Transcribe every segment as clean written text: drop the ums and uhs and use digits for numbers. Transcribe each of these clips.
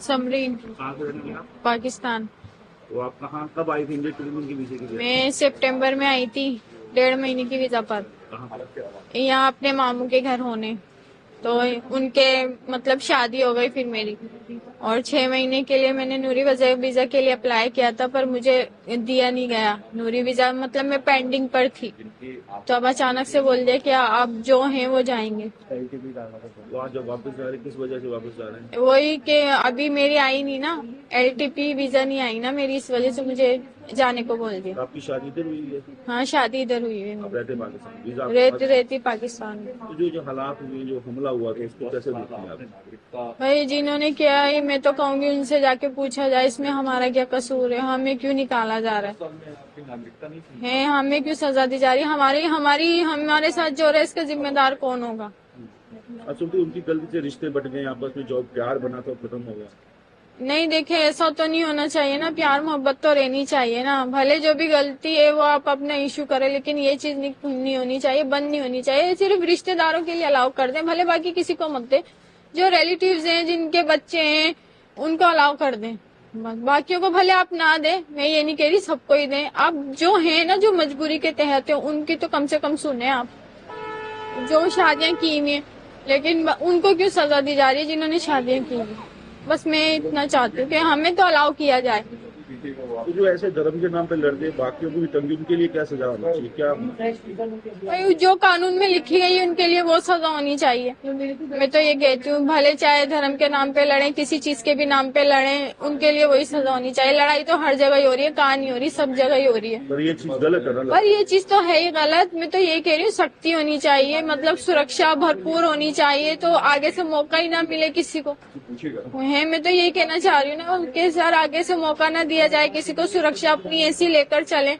समरीन, कहाँ से रहने वाले आप? पाकिस्तान। तो आप कहाँ कब आई थी इंडिया ट्रेनिंग के वीजे के लिए? मैं सितंबर में आई थी, 1.5 महीने की वीजा पर। कहाँ पर? यहाँ अपने मामू के घर होने, तो उनके मतलब शादी हो गई फिर मेरी, और 6 महीने के लिए मैंने नूरी वीजा के लिए अप्लाई किया था, पर मुझे दिया नहीं गया नूरी वीजा, मतलब मैं पेंडिंग पर थी। तो अब अचानक से बोल दिया कि अब जो हैं वो जाएंगे। वहाँ जब वापस जा रहे किस वजह से वापस जा रहे हैं? वही कि अभी मेरी आई नहीं ना, LTP वीजा नहीं आई ना मेरी, इस वजह से मुझे जाने को बोल दिया। आपकी शादी इधर हुई है? हाँ, शादी इधर हुई है आप मेरी। रहते पाकिस्तान, वीजा रहती पाकिस्तान में। तो जो हालात हुए, जो हमला हुआ था उसको कैसे देखते हैं आप? भाई जिन्होंने किया है, मैं तो कहूंगी उनसे जाके पूछा जाए, इसमें हमारा क्या कसूर है, हमें क्यों निकाला जा रहा है, हमें क्यों सजा दी जा रही है, हमारे साथ जो हो रहा है इसका जिम्मेदार कौन होगा? अच्छा, तो उनकी गलती से रिश्ते बट गए आपस में, जो प्यार बना था खत्म हो गया। नहीं देखे, ऐसा तो नहीं होना चाहिए ना, प्यार मोहब्बत तो रहनी चाहिए ना। भले जो भी गलती है वो आप अपना इशू करें, लेकिन ये चीज नहीं होनी चाहिए, बंद नहीं होनी चाहिए। सिर्फ रिश्तेदारों के लिए अलाउ कर दें, भले बाकी किसी को मत दें। जो रिलेटिव्स हैं, जिनके बच्चे हैं, उनको अलाउ कर दें, बस। बाकियों को भले आप ना दें, मैं ये नहीं कह रही सबको ही दें। आप जो है ना, जो मजबूरी के तहत है, उनकी तो कम से कम सुने आप, जो शादियां की हुई हैं। लेकिन उनको क्यों सजा दी जा रही है जिन्होंने शादियां की हुई? बस मैं इतना चाहती हूँ कि हमें तो अलाउ किया जाए। तो जो ऐसे धर्म के नाम पे लड़ते हैं, बाकियों को भी तंगी, उनके लिए क्या सजा होनी चाहिए? क्या भाई जो कानून में लिखी गई है उनके लिए वो सजा होनी चाहिए। मैं तो ये कहती हूँ, भले चाहे धर्म के नाम पे लड़े, किसी चीज के भी नाम पे लड़े, उनके लिए वही सजा होनी चाहिए। लड़ाई तो हर जगह ही हो रही है, कहाँ नहीं हो रही, सब जगह ही हो रही है। पर ये चीज गलत है ना? पर ये चीज तो है ही गलत। मैं तो ये कह रही हूँ, सख्ती होनी चाहिए, मतलब सुरक्षा भरपूर होनी चाहिए, तो आगे से मौका ही ना मिले किसी को है। मैं तो यही कहना चाह रही हूँ ना कि सर, आगे से मौका ना दिया जाए किसी को, सुरक्षा अपनी ऐसी लेकर चले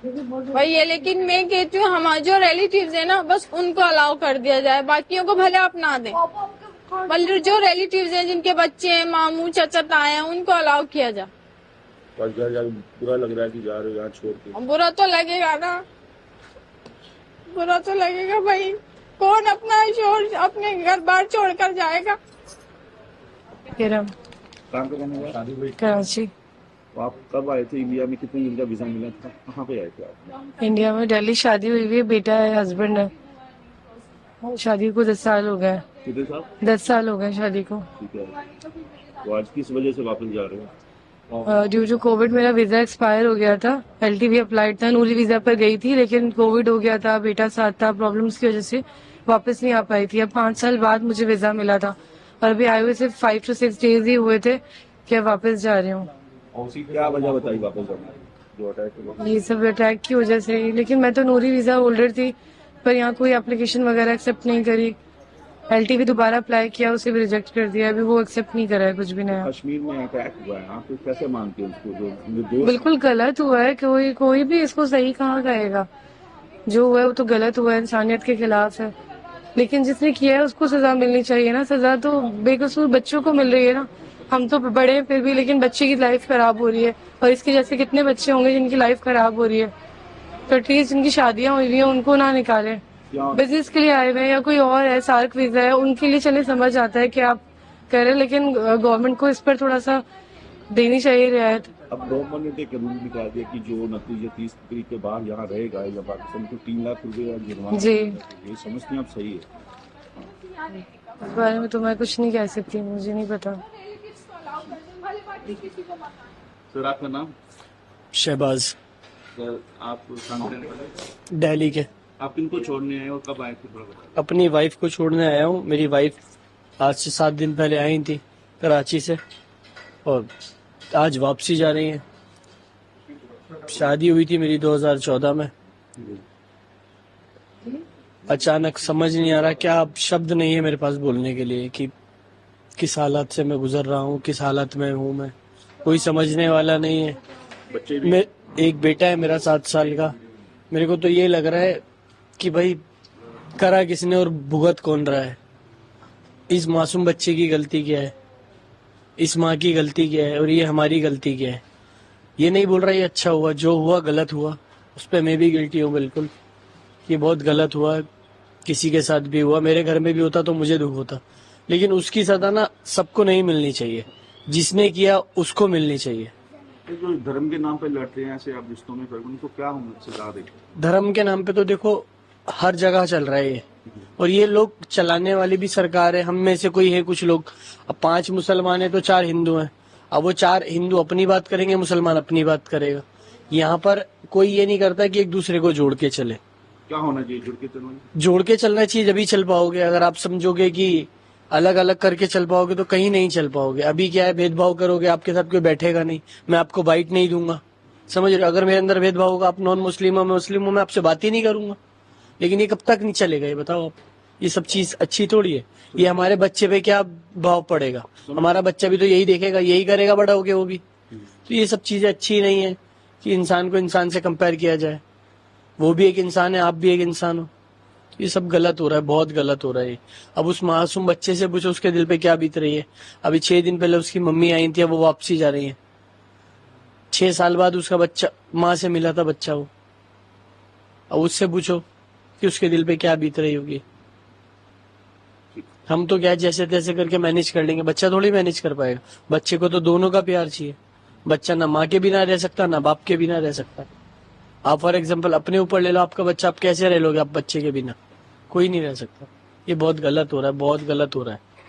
भाई ये। लेकिन मैं कहती हूँ, हमारे जो रिलेटिव्स है ना, बस उनको अलाउ कर दिया जाए, बाकियों को भले आप ना दें। बल्कि जो रिलेटिव्स हैं, जिनके बच्चे हैं, मामू चाचा ताए हैं, उनको अलाउ किया जाए। बुरा लग रहा है कि जा रहे हो यहाँ छोड़ के। बुरा तो लगेगा ना, बुरा तो लगेगा भाई। कौन अपना अपने घर बार छोड़कर जाएगा? काम का करने वाला? कराची। तो आप कब आए थे इंडिया में? कितने दिन का वीजा मिला था? कहाँ पे आए थे आप? इंडिया में दिल्ली शादी हुई हुई है, बेटा है, हस्बैंड है। शादी को 10 साल हो गए। कितने साल? 10 साल हो गए शादी को। ठीक है। तो आज किस वजह से वापस जा रहे हो? ड्यू टू कोविड मेरा वीजा एक्सपायर हो गया था। LTV अप्लाइड था, नूरी वीजा पर गई थी, लेकिन कोविड हो गया था, बेटा साथ था, प्रॉब्लम्स की वजह से वापस नहीं आ पाई थी। अब 5 साल बाद मुझे वीजा मिला था, और अभी आए हुए सिर्फ 5 to 6 डेज ही हुए थे कि अब वापस जा रही हूँ। क्या वजह बताई वापस जाने की? जो अटैक हुआ? ये सब अटैक की वजह से। लेकिन मैं तो नूरी वीजा होल्डर थी, पर यहाँ कोई एप्लीकेशन वगैरह एक्सेप्ट नहीं करी। LTV दोबारा अप्लाई किया, उसे भी रिजेक्ट कर दिया, अभी वो एक्सेप्ट नहीं करा है कुछ भी नया। कश्मीर में अटैक हुआ है, आप कैसे मानते हैं उसको? जो निर्दोष बिल्कुल गलत हुआ है, कोई भी इसको सही कहाँ कहेगा। जो हुआ है वो तो गलत हुआ है, इंसानियत के खिलाफ है। लेकिन जिसने किया है उसको सजा मिलनी चाहिए ना। सजा तो बेकसूर बच्चों को मिल रही है ना। हम तो बड़े हैं फिर भी, लेकिन बच्चे की लाइफ खराब हो रही है, और इसके जैसे कितने बच्चे होंगे जिनकी लाइफ खराब हो रही है। तो एटलीस्ट जिनकी शादियां हुई हुई हैं उनको ना निकालें। बिजनेस के लिए आए हुए हैं या कोई और है, सार्क वीजा है, उनके लिए चले समझ आता है कि आप कह रहे हैं, लेकिन गवर्नमेंट को इस पर थोड़ा सा देनी चाहिए रियायत। अब गवर्नमेंट ने एक रूल निकाल दिया कि जो नतीजे 30 तारीख के बाद यहाँ रहेगा या पाकिस्तान को 3 लाख रुपए या जुर्माना। जी, ये समझते हैं आप? सही है। इस बारे में तो मैं कुछ नहीं कह सकती, मुझे नहीं पता। सर आपका नाम? शहबाज, सर आप कहाँ रहने वाले? दिल्ली के। आप किनको छोड़ने आए और कब आए थे? थोड़ा बताइए। अपनी वाइफ को छोड़ने आया हूँ। मेरी वाइफ आज से 7 दिन पहले आई थी कराची से, और आज वापसी जा रही है। शादी हुई थी मेरी 2014 में। अचानक समझ नहीं आ रहा क्या, अब शब्द नहीं है मेरे पास बोलने के लिए कि किस हालत से मैं गुजर रहा हूँ, किस हालत में हूँ मैं। कोई समझने वाला नहीं है। बच्चे भी? मैं एक बेटा है मेरा 7 साल का। मेरे को तो ये लग रहा है कि भाई करा किसने और भुगत कौन रहा है। इस मासूम बच्चे की गलती क्या है, इस माँ की गलती क्या है, और ये हमारी गलती क्या है। ये नहीं बोल रहा ये अच्छा हुआ, जो हुआ गलत हुआ, उस पर मैं भी गिल्टी हूँ बिल्कुल। ये बहुत गलत हुआ, किसी के साथ भी हुआ, मेरे घर में भी होता तो मुझे दुख होता। लेकिन उसकी सजा ना सबको नहीं मिलनी चाहिए। जिसने किया उसको मिलनी चाहिए। ये जो धर्म के नाम पे लड़ते हैं ऐसे आप रिश्तों में फिर उनको क्या होना सजा दे? धर्म के नाम पे तो देखो हर जगह चल रहा है ये, और ये लोग चलाने वाली भी सरकार है। हम में से कोई है कुछ लोग, अब 5 मुसलमान है तो 4 हिंदू हैं, अब वो 4 हिंदू अपनी बात करेंगे, मुसलमान अपनी बात करेगा। यहाँ पर कोई ये नहीं करता कि एक दूसरे को जोड़ के चले। क्या होना चाहिए जुड़ के चलना? जोड़ के चलना चाहिए, जब ही चल पाओगे। अगर आप समझोगे कि अलग अलग करके चल पाओगे तो कहीं नहीं चल पाओगे। अभी क्या है, भेदभाव करोगे, आपके साथ कोई बैठेगा नहीं, मैं आपको बाइट नहीं दूंगा, समझ रहे हो। अगर मेरे अंदर भेदभाव होगा, आप नॉन मुस्लिम हो, मैं मुस्लिम हूं, मैं आपसे बात ही नहीं करूंगा। लेकिन ये कब तक नहीं चलेगा, ये बताओ आप। ये सब चीज अच्छी थोड़ी है। ये हमारे बच्चे पे क्या भाव पड़ेगा? हमारा बच्चा भी तो यही देखेगा, यही करेगा बड़ा होके वो भी। तो ये सब चीजें अच्छी नहीं है कि इंसान को इंसान से कंपेयर किया जाए। वो भी एक इंसान है, आप भी एक इंसान हो। ये सब गलत हो रहा है, बहुत गलत हो रहा है। अब उस मासूम बच्चे से पूछो उसके दिल पे क्या बीत रही है। अभी 6 दिन पहले उसकी मम्मी आई थी, अब वो वापसी जा रही है। 6 साल बाद उसका बच्चा माँ से मिला था बच्चा वो। अब उससे पूछो कि उसके दिल पे क्या बीत रही होगी। हम तो क्या जैसे तैसे करके मैनेज कर लेंगे, बच्चा थोड़ी मैनेज कर पाएगा। बच्चे को तो दोनों का प्यार चाहिए। बच्चा ना माँ के बिना रह सकता, ना बाप के बिना रह सकता। आप फॉर एग्जाम्पल अपने ऊपर ले लो, आपका बच्चा, आप कैसे रह लोगे आप बच्चे के बिना? कोई नहीं रह सकता। ये बहुत गलत हो रहा है, बहुत गलत हो रहा है।